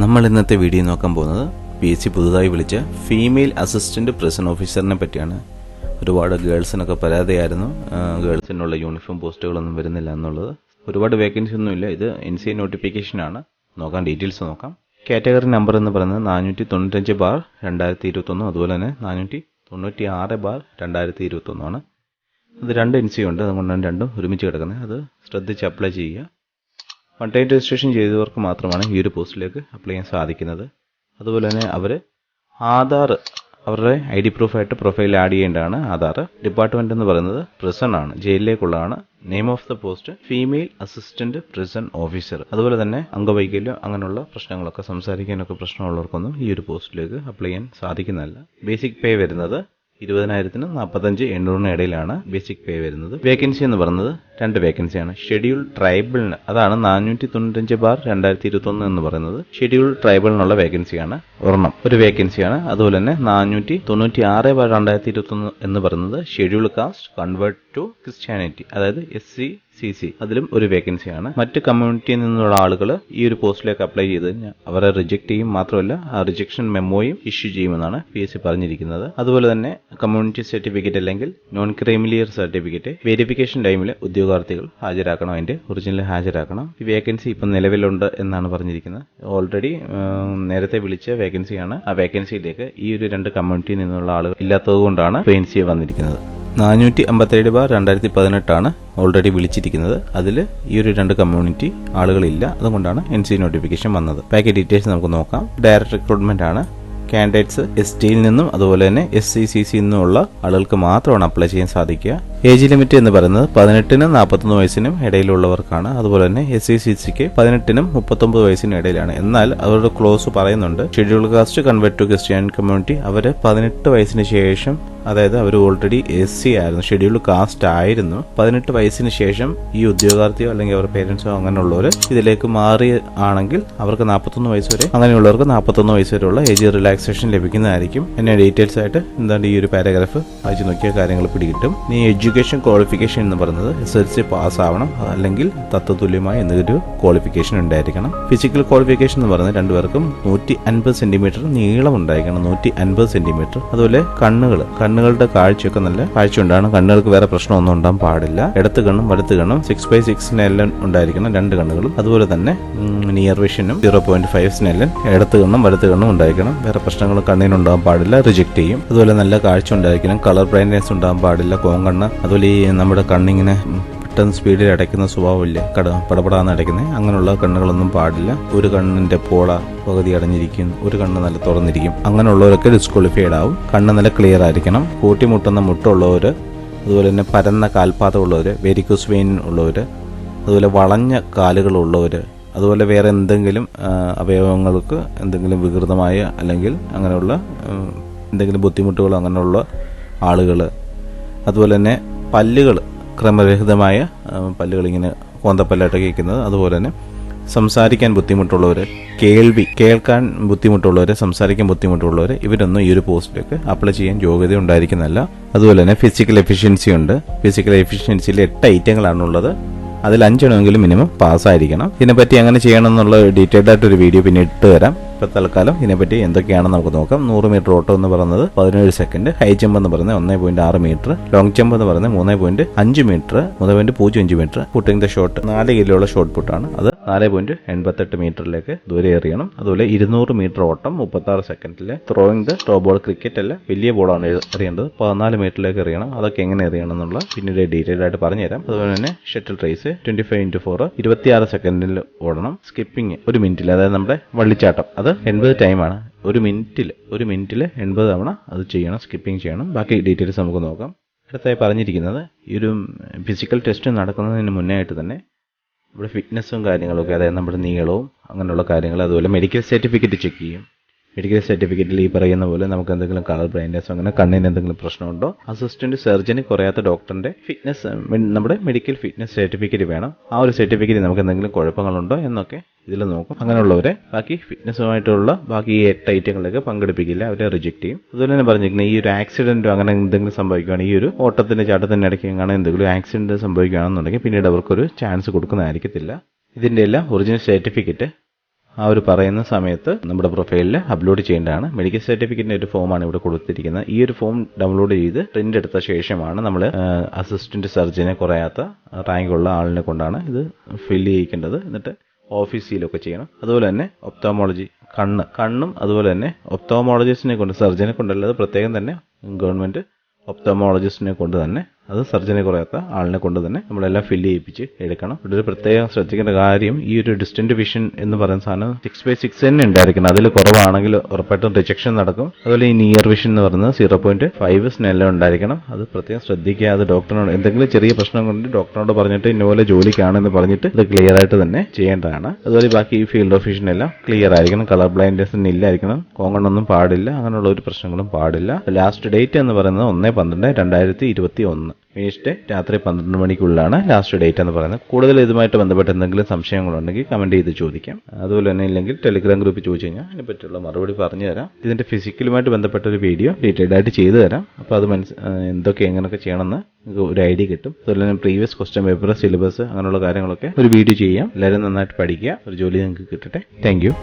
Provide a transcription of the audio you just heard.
നമ്മൾ ഇന്നത്തെ വീഡിയോ നോക്കാൻ പോകുന്നത് PSC പുതുതായി വിളിച്ച ഫീമെയിൽ അസിസ്റ്റന്റ് പ്രിസൺ ഓഫീസറിനെ പറ്റിയാണ്. ഒരുപാട് ഗേൾസിനൊക്കെ പരാതിയായിരുന്നു, ഗേൾസിനുള്ള യൂണിഫോം പോസ്റ്റുകളൊന്നും വരുന്നില്ല എന്നുള്ളത്. ഒരുപാട് വേക്കൻസി ഒന്നുമില്ല. ഇത് NCA നോട്ടിഫിക്കേഷനാണ്. നോക്കാം, ഡീറ്റെയിൽസ് നോക്കാം. കാറ്റഗറി നമ്പർ എന്ന് പറയുന്നത് 495/2021, അതുപോലെ തന്നെ 496/2021 ആണ്. അത് 2 NCA ഉണ്ട്, അതുകൊണ്ടാണ് രണ്ടും ഒരുമിച്ച് കിടക്കുന്നത്. അത് ശ്രദ്ധിച്ച് അപ്ലൈ ചെയ്യുക. 1 ടൈം രജിസ്ട്രേഷൻ ചെയ്തവർക്ക് മാത്രമാണ് ഈ ഒരു പോസ്റ്റിലേക്ക് അപ്ലൈ ചെയ്യാൻ സാധിക്കുന്നത്. അതുപോലെ തന്നെ അവർ ആധാർ, അവരുടെ ID പ്രൂഫായിട്ട് പ്രൊഫൈൽ ആഡ് ചെയ്യേണ്ടതാണ്. ആധാർ. ഡിപ്പാർട്ട്മെന്റ് എന്ന് പറയുന്നത് പ്രിസൺ ആണ്, ജയിലിലേക്കുള്ളതാണ്. Name of the post female assistant prison officer. അതുപോലെ തന്നെ അംഗവൈകല്യം അങ്ങനെയുള്ള പ്രശ്നങ്ങളൊക്കെ, സംസാരിക്കാനൊക്കെ പ്രശ്നമുള്ളവർക്കൊന്നും ഈ ഒരു പോസ്റ്റിലേക്ക് അപ്ലൈ ചെയ്യാൻ സാധിക്കുന്നതല്ല. ബേസിക് പേ വരുന്നത് 20,000-നും 45,800-നും ഇടയിലാണ് ബേസിക് പേ വരുന്നത്. വേക്കൻസി എന്ന് പറയുന്നത് 2 വേക്കൻസിയാണ്. ഷെഡ്യൂൾ ട്രൈബിളിന്, അതാണ് 495/2021 എന്ന് പറയുന്നത്. ഷെഡ്യൂൾ ട്രൈബിളിനുള്ള വേക്കൻസിയാണ് ഒരെണ്ണം, ഒരു വേക്കൻസിയാണ്. അതുപോലെ തന്നെ 496/2021 എന്ന് പറയുന്നത് schedule caste convert to Christianity, അതായത് SC/CC, അതിലും ഒരു വേക്കൻസിയാണ്. മറ്റ് കമ്മ്യൂണിറ്റിയിൽ നിന്നുള്ള ആളുകൾ ഈ ഒരു പോസ്റ്റിലേക്ക് അപ്ലൈ ചെയ്ത് കഴിഞ്ഞാൽ അവരെ റിജക്ട് ചെയ്യും. മാത്രമല്ല, ആ റിജക്ഷൻ മെമ്മോയും ഇഷ്യൂ ചെയ്യുമെന്നാണ് PSC പറഞ്ഞിരിക്കുന്നത്. അതുപോലെ തന്നെ കമ്മ്യൂണിറ്റി സർട്ടിഫിക്കറ്റ് അല്ലെങ്കിൽ നോൺ ക്രീമിലിയർ സർട്ടിഫിക്കറ്റ് വെരിഫിക്കേഷൻ ടൈമിൽ ഉദ്യോഗാർത്ഥികൾ ഹാജരാക്കണം, അതിന്റെ ഒറിജിനൽ ഹാജരാക്കണം. ഈ വേക്കൻസി ഇപ്പം നിലവിലുണ്ട് എന്നാണ് പറഞ്ഞിരിക്കുന്നത്. ഓൾറെഡി നേരത്തെ വിളിച്ച വേക്കൻസിയാണ്. ആ വേക്കൻസിയിലേക്ക് ഈ ഒരു 2 കമ്മ്യൂണിറ്റിയിൽ നിന്നുള്ള ആളുകൾ ഇല്ലാത്തത് കൊണ്ടാണ് NCA വന്നിരിക്കുന്നത്. 457/2018 ആണ് ഓൾറെഡി വിളിച്ചിരിക്കുന്നത്. അതിൽ ഈ ഒരു 2 കമ്മ്യൂണിറ്റി ആളുകളില്ല, അതുകൊണ്ടാണ് NCA നോട്ടിഫിക്കേഷൻ വന്നത്. പാക്കേജ് ഡീറ്റെയിൽസ് നമുക്ക് നോക്കാം. ഡയറക്റ്റ് റിക്രൂട്ട്മെന്റ് ആണ്. കാൻഡിഡേറ്റ്സ് STയിൽ നിന്നും അതുപോലെ തന്നെ SC/CC നിന്നുമുള്ള ആളുകൾക്ക് മാത്രമാണ് അപ്ലൈ ചെയ്യാൻ സാധിക്കുക. ഏജ് ലിമിറ്റ് എന്ന് പറയുന്നത് 18-നും 41 വയസ്സിനും ഇടയിലുള്ളവർക്കാണ്. അതുപോലെ തന്നെ SC/CCക്ക് 18-നും 39 വയസ്സിനും ഇടയിലാണ്. എന്നാൽ അവരുടെ ക്ലോസ് പറയുന്നുണ്ട്, schedule caste convert to Christian community, അവർ 18 വയസ്സിന് ശേഷം, അതായത് അവർ ഓൾറെഡി SC ആയിരുന്നു, ഷെഡ്യൂൾ കാസ്റ്റ് ആയിരുന്നു. 18 വയസ്സിന് ശേഷം ഈ ഉദ്യോഗാർത്ഥിയോ അല്ലെങ്കിൽ അവരുടെ പേരൻസോ അങ്ങനെയുള്ളവർ ഇതിലേക്ക് മാറി ആണെങ്കിൽ അവർക്ക് 41 വയസ്സ് വരെ, അങ്ങനെയുള്ളവർക്ക് 41 വയസ്സ് വരെയുള്ള ഏജ് റിലാക്സേഷൻ ലഭിക്കുന്നതായിരിക്കും. എന്നെ ഡീറ്റെയിൽസ് ആയിട്ട് എന്താണ് ഈ ഒരു പാരഗ്രാഫ് വായിച്ചു നോക്കിയ കാര്യങ്ങൾ പിടികിട്ടും. നീ എഡ്യൂക്കേഷൻ ക്വാളിഫിക്കേഷൻ എന്ന് പറയുന്നത് SSLC പാസ് ആവണം, അല്ലെങ്കിൽ തത്വതുല്യമായ എന്തൊരു ക്വാളിഫിക്കേഷൻ ഉണ്ടായിരിക്കണം. ഫിസിക്കൽ ക്വാളിഫിക്കേഷൻ എന്ന് പറയുന്നത് 2 പേർക്കും 150 സെന്റിമീറ്റർ നീളം ഉണ്ടായിരിക്കണം, 150 സെന്റിമീറ്റർ. അതുപോലെ കണ്ണുകളുടെ കാഴ്ചയൊക്കെ നല്ല കാഴ്ച ഉണ്ടാകണം. കണ്ണുകൾക്ക് വേറെ പ്രശ്നമൊന്നും ഉണ്ടാകാൻ പാടില്ല. ഇടത്ത് കണ്ണും വലത്ത് കണ്ണും 6/6 സ്നെല്ലൻ ഉണ്ടായിരിക്കണം, 2 കണ്ണുകളും. അതുപോലെ തന്നെ നിയർ വിഷനും 0.5 സ്നെല്ലൻ ഇടത്ത് കണ്ണും വലത്ത് കണ്ണും ഉണ്ടായിരിക്കണം. വേറെ പ്രശ്നങ്ങൾ കണ്ണിനുണ്ടാകാൻ പാടില്ല, റിജക്ട് ചെയ്യും. അതുപോലെ നല്ല കാഴ്ച ഉണ്ടായിരിക്കണം. കളർ ബ്രൈറ്റ്നസ് ഉണ്ടാകാൻ പാടില്ല, കോങ്കണ്ണ്. അതുപോലെ ഈ നമ്മുടെ കണ്ണിങ്ങനെ പെട്ടെന്ന് സ്പീഡിൽ അടയ്ക്കുന്ന സ്വഭാവമില്ല, പടപടാന്ന് അടയ്ക്കുന്നത്, അങ്ങനെയുള്ള കണ്ണുകളൊന്നും പാടില്ല. ഒരു കണ്ണിന്റെ പോള പകുതി അടഞ്ഞിരിക്കും, ഒരു കണ്ണ് നല്ല തുറന്നിരിക്കും. അങ്ങനെയുള്ളവരൊക്കെ ഡിസ്ക്വാളിഫൈഡ് ആവും. കണ്ണ് നല്ല ക്ലിയർ ആയിരിക്കണം. കൂട്ടിമുട്ടുന്ന മുട്ടുള്ളവർ, അതുപോലെ തന്നെ പരന്ന കാൽപാദമുള്ളവർ, വെരിക്കോസ് വെയിൻ ഉള്ളവർ, അതുപോലെ വളഞ്ഞ കാലുകളുള്ളവർ, അതുപോലെ വേറെ എന്തെങ്കിലും അവയവങ്ങൾക്ക് എന്തെങ്കിലും വികൃതമായ അല്ലെങ്കിൽ അങ്ങനെയുള്ള എന്തെങ്കിലും ബുദ്ധിമുട്ടുകളോ അങ്ങനെയുള്ള ആളുകൾ, അതുപോലെ തന്നെ പല്ലുകൾ ക്രമരഹിതമായ പല്ലുകളിങ്ങനെ കോന്തപ്പല്ലായിട്ടൊക്കെ ഇരിക്കുന്നത്, അതുപോലെ തന്നെ സംസാരിക്കാൻ ബുദ്ധിമുട്ടുള്ളവർ, കേൾക്കാൻ ബുദ്ധിമുട്ടുള്ളവർ, സംസാരിക്കാൻ ബുദ്ധിമുട്ടുള്ളവർ, ഇവരൊന്നും ഈ ഒരു പോസ്റ്റിലേക്ക് അപ്ലൈ ചെയ്യാൻ യോഗ്യത ഉണ്ടായിരിക്കുന്നതല്ല. അതുപോലെ തന്നെ ഫിസിക്കൽ എഫിഷ്യൻസി ഉണ്ട്. ഫിസിക്കൽ എഫിഷ്യൻസിയിൽ 8 ഐറ്റങ്ങളാണുള്ളത്. അതിൽ 5 എണ്ണമെങ്കിലും മിനിമം പാസ്സായിരിക്കണം. ഇതിനെപ്പറ്റി എങ്ങനെ ചെയ്യണം എന്നുള്ള ഡീറ്റെയിൽഡ് ആയിട്ടൊരു വീഡിയോ പിന്നെ ഇട്ട് തരാം. ഇപ്പം തൽക്കാലം ഇതിനെപ്പറ്റി എന്തൊക്കെയാണെന്ന് നമുക്ക് നോക്കാം. 100 മീറ്റർ ഓട്ടം എന്ന് പറയുന്നത് 17 സെക്കൻഡ്, ഹൈ ജമ്പ് എന്ന് പറയുന്നത് 1.6 മീറ്റർ, ലോങ് ജമ്പ് എന്ന് പറയുന്നത് 3.5 metre, 3.05 metre, putting the shot 4 കിലോയുള്ള ഷോട്ട് പുട്ടാണ്. അത് 4.88 മീറ്ററിലേക്ക് ദൂരെ എറിയണം. അതുപോലെ 200 മീറ്റർ ഓട്ടം 36 സെക്കൻഡില്, throwing the throw ball, cricket അല്ല, വലിയ ബോളാണ് എറിയേണ്ടത്, 14 മീറ്ററിലേക്ക് എറിയണം. അതൊക്കെ എങ്ങനെ എറിയണം എന്നുള്ള പിന്നീട് ഡീറ്റെയിൽ ആയിട്ട് പറഞ്ഞുതരാം. അതുപോലെ തന്നെ ഷട്ടിൽ റേസ് 25x4 26 സെക്കൻഡിൽ ഓടണം. സ്കിപ്പിംഗ് 1 മിനിറ്റിൽ, അതായത് നമ്മുടെ വള്ളിച്ചാട്ടം, അത് 80 ടൈമാണ്. 1 മിനിറ്റിൽ 80 തവണ അത് ചെയ്യണം, സ്കിപ്പിംഗ് ചെയ്യണം. ബാക്കി ഡീറ്റെയിൽസ് നമുക്ക് നോക്കാം. അടുത്തായി പറഞ്ഞിരിക്കുന്നത്, ഈ ഒരു ഫിസിക്കൽ ടെസ്റ്റ് നടക്കുന്നതിന് മുന്നേ ആയിട്ട് തന്നെ ഇവിടെ ഫിറ്റ്നസ്സും കാര്യങ്ങളൊക്കെ, അതായത് നമ്മുടെ നീളവും അങ്ങനെയുള്ള കാര്യങ്ങൾ, അതുപോലെ മെഡിക്കൽ സർട്ടിഫിക്കറ്റ് ചെക്ക് ചെയ്യും. മെഡിക്കൽ സർട്ടിഫിക്കറ്റിൽ ഈ പറയുന്ന പോലെ നമുക്ക് എന്തെങ്കിലും കളർ ബ്ലൈൻഡ്നസ് അങ്ങനെ കണ്ണിന് എന്തെങ്കിലും പ്രശ്നമുണ്ടോ, അസിസ്റ്റന്റ് സർജന് കുറയാത്ത ഡോക്ടറിന്റെ ഫിറ്റ്നസ്, നമ്മുടെ മെഡിക്കൽ ഫിറ്റ്നസ് സർട്ടിഫിക്കറ്റ് വേണം. ആ ഒരു സർട്ടിഫിക്കറ്റ് നമുക്ക് എന്തെങ്കിലും കുഴപ്പങ്ങളുണ്ടോ എന്നൊക്കെ ഇതിൽ നോക്കും. അങ്ങനെയുള്ളവരെ ബാക്കി ഫിറ്റ്നസ്സുമായിട്ടുള്ള ബാക്കി 8 ഐറ്റങ്ങളിലേക്ക് പങ്കെടുപ്പിക്കില്ല, അവരെ റിജക്ട് ചെയ്യും. അതുപോലെ തന്നെ പറഞ്ഞിരിക്കുന്നത്, ഈ ഒരു ആക്സിഡന്റോ അങ്ങനെ എന്തെങ്കിലും സംഭവിക്കുകയാണെങ്കിൽ, ഈ ഒരു ഓട്ടത്തിന്റെ ചാട്ടത്തിന്റെ ഇടയ്ക്ക് അങ്ങനെ എന്തെങ്കിലും ആക്സിഡന്റ് സംഭവിക്കുകയാണെന്നുണ്ടെങ്കിൽ പിന്നീട് അവർക്കൊരു ചാൻസ് കൊടുക്കുന്നതായിരിക്കത്തില്ല. ഇതിന്റെ എല്ലാം ഒറിജിനൽ സർട്ടിഫിക്കറ്റ് ആ ഒരു പറയുന്ന സമയത്ത് നമ്മുടെ പ്രൊഫൈലിൽ അപ്ലോഡ് ചെയ്യേണ്ടതാണ്. മെഡിക്കൽ സർട്ടിഫിക്കറ്റിന്റെ ഒരു ഫോമാണ് ഇവിടെ കൊടുത്തിരിക്കുന്നത്. ഈ ഒരു ഫോം ഡൗൺലോഡ് ചെയ്ത് പ്രിന്റ് എടുത്ത ശേഷമാണ് നമ്മൾ അസിസ്റ്റന്റ് സർജനെ കുറയാത്ത റാങ്കുള്ള ആളിനെ കൊണ്ടാണ് ഇത് ഫില്ല് ചെയ്യിക്കേണ്ടത്. എന്നിട്ട് ഓഫീസിലൊക്കെ ചെയ്യണം. അതുപോലെ തന്നെ ഒപ്തോമോളജി കണ്ണും അതുപോലെ തന്നെ ഒപ്തോമോളജിസ്റ്റിനെ കൊണ്ട്, സർജനെ കൊണ്ടല്ലാതെ പ്രത്യേകം തന്നെ ഗവൺമെന്റ് ഒപ്തോമോളജിസ്റ്റിനെ കൊണ്ട് തന്നെ, അത് സർജനെ കുറയാത്ത ആളിനെ കൊണ്ട് തന്നെ നമ്മളെല്ലാം ഫില്ല് ചെയ്യിപ്പിച്ച് എടുക്കണം. ഇവിടെ ഒരു പ്രത്യേകം ശ്രദ്ധിക്കേണ്ട കാര്യം, ഈ ഒരു ഡിസ്റ്റന്റ് വിഷൻ എന്ന് പറയുന്ന സാധനം 6/6 തന്നെ ഉണ്ടായിരിക്കണം. അതിൽ കുറവാണെങ്കിൽ ഉറപ്പായിട്ടും റിജക്ഷൻ നടക്കും. അതുപോലെ ഈ നിയർ വിഷൻ എന്ന് പറയുന്നത് 0.5 സ്നെല്ലാം ഉണ്ടായിരിക്കണം. അത് പ്രത്യേകം ശ്രദ്ധിക്കുക. അത് ഡോക്ടറിനോട് എന്തെങ്കിലും ചെറിയ പ്രശ്നം കൊണ്ട് ഡോക്ടറിനോട് പറഞ്ഞിട്ട് ഇന്നപോലെ ജോലിക്കാണെന്ന് പറഞ്ഞിട്ട് ഇത് ക്ലിയർ ആയിട്ട് തന്നെ ചെയ്യേണ്ടതാണ്. അതുപോലെ ബാക്കി ഈ ഫീൽഡ് ഓഫ് വിഷൻ എല്ലാം ക്ലിയർ ആയിരിക്കണം. കളർ ബ്ലൈൻഡ്നെസ് ഇല്ലായിരിക്കണം. കോങ്ങണ്ണൊന്നും പാടില്ല. അങ്ങനെയുള്ള ഒരു പ്രശ്നങ്ങളും പാടില്ല. ലാസ്റ്റ് ഡേറ്റ് എന്ന് പറയുന്നത് 1/12/2021. വെനസ്ഡേ രാത്രി 12 മണിക്കുള്ളിലാണ് ലാസ്റ്റ് ഡേറ്റ് എന്ന് പറയുന്നത്. കൂടുതൽ ഇതുമായിട്ട് ബന്ധപ്പെട്ട് എന്തെങ്കിലും സംശയങ്ങളുണ്ടെങ്കിൽ കമന്റ് ചെയ്ത് ചോദിക്കാം. അതുപോലെ തന്നെ ഇല്ലെങ്കിൽ ടെലിഗ്രാം ഗ്രൂപ്പിൽ ചോദിച്ചു കഴിഞ്ഞാൽ അതിനെപ്പറ്റിയുള്ള മറുപടി പറഞ്ഞു തരാം. ഇതിന്റെ ഫിസിക്കലുമായിട്ട് ബന്ധപ്പെട്ട ഒരു വീഡിയോ ഡീറ്റെയിൽഡ് ആയിട്ട് ചെയ്തു തരാം. അപ്പോൾ അത് എന്തൊക്കെ എങ്ങനെയൊക്കെ ചെയ്യണമെന്ന് ഒരു ഐഡിയ കിട്ടും. അതുപോലെ തന്നെ പ്രീവിയസ് ക്വസ്റ്റ്യൻ പേപ്പർ, സിലബസ്, അങ്ങനെയുള്ള കാര്യങ്ങളൊക്കെ ഒരു വീഡിയോ ചെയ്യാം. എല്ലാവരും നന്നായിട്ട് പഠിക്കുക. ഒരു ജോലി നിങ്ങൾക്ക് കിട്ടട്ടെ. Thank you.